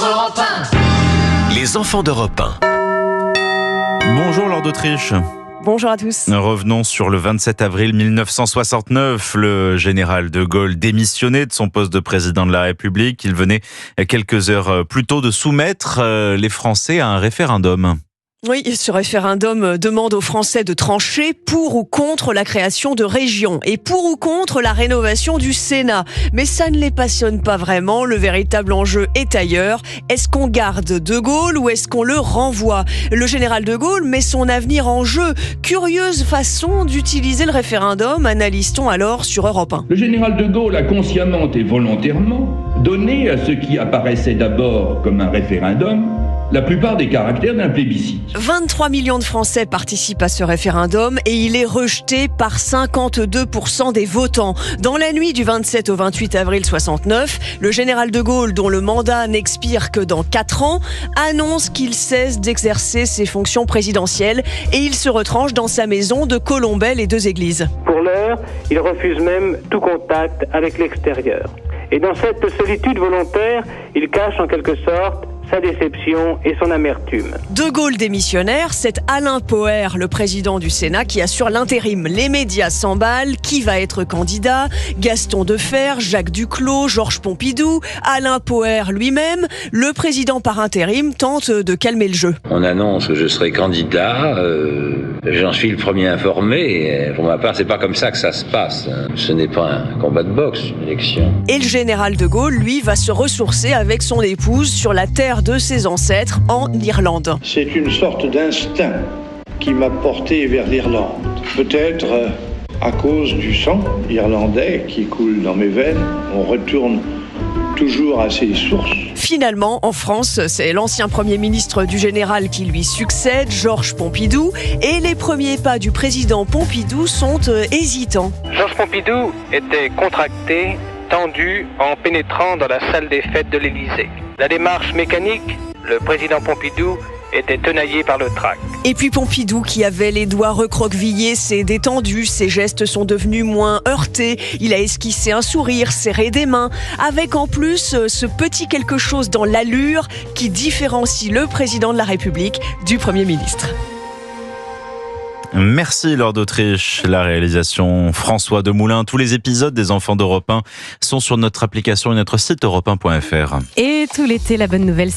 Europe 1. Les enfants d'Europe 1. Bonjour Lord d'Autriche. Bonjour à tous. Revenons sur le 27 avril 1969. Le général de Gaulle démissionnait de son poste de président de la République. Il venait quelques heures plus tôt de soumettre les Français à un référendum. Oui, ce référendum demande aux Français de trancher pour ou contre la création de régions et pour ou contre la rénovation du Sénat. Mais ça ne les passionne pas vraiment. Le véritable enjeu est ailleurs. Est-ce qu'on garde de Gaulle ou est-ce qu'on le renvoie ? Le général de Gaulle met son avenir en jeu. Curieuse façon d'utiliser le référendum, analyse-t-on alors sur Europe 1. Le général de Gaulle a consciemment et volontairement donné à ce qui apparaissait d'abord comme un référendum la plupart des caractères d'un plébiscite. 23 millions de Français participent à ce référendum et il est rejeté par 52% des votants. Dans la nuit du 27 au 28 avril 69, le général de Gaulle, dont le mandat n'expire que dans 4 ans, annonce qu'il cesse d'exercer ses fonctions présidentielles et il se retranche dans sa maison de Colombey les Deux Églises. Pour l'heure, il refuse même tout contact avec l'extérieur. Et dans cette solitude volontaire, il cache en quelque sorte sa déception et son amertume. De Gaulle démissionnaire, c'est Alain Poher, le président du Sénat, qui assure l'intérim. Les médias s'emballent. Qui va être candidat ? Gaston Defferre, Jacques Duclos, Georges Pompidou, Alain Poher lui-même. Le président par intérim tente de calmer le jeu. On annonce que je serai candidat. J'en suis le premier informé. Pour ma part, c'est pas comme ça que ça se passe. Ce n'est pas un combat de boxe, une élection. Et le général de Gaulle, lui, va se ressourcer avec son épouse sur la terre de ses ancêtres en Irlande. C'est une sorte d'instinct qui m'a porté vers l'Irlande. Peut-être à cause du sang irlandais qui coule dans mes veines, on retourne toujours à ses sources. Finalement, en France, c'est l'ancien Premier ministre du général qui lui succède, Georges Pompidou, et les premiers pas du président Pompidou sont hésitants. Georges Pompidou était contracté, tendu en pénétrant dans la salle des fêtes de l'Élysée. La démarche mécanique, le président Pompidou était tenaillé par le trac. Et puis Pompidou, qui avait les doigts recroquevillés, s'est détendu, ses gestes sont devenus moins heurtés, il a esquissé un sourire, serré des mains, avec en plus ce petit quelque chose dans l'allure qui différencie le président de la République du Premier ministre. Merci Lord d'Autriche. La réalisation François Demoulin. Tous les épisodes des Enfants d'Europe 1 sont sur notre application et notre site europe1.fr. Et tout l'été, la bonne nouvelle, c'est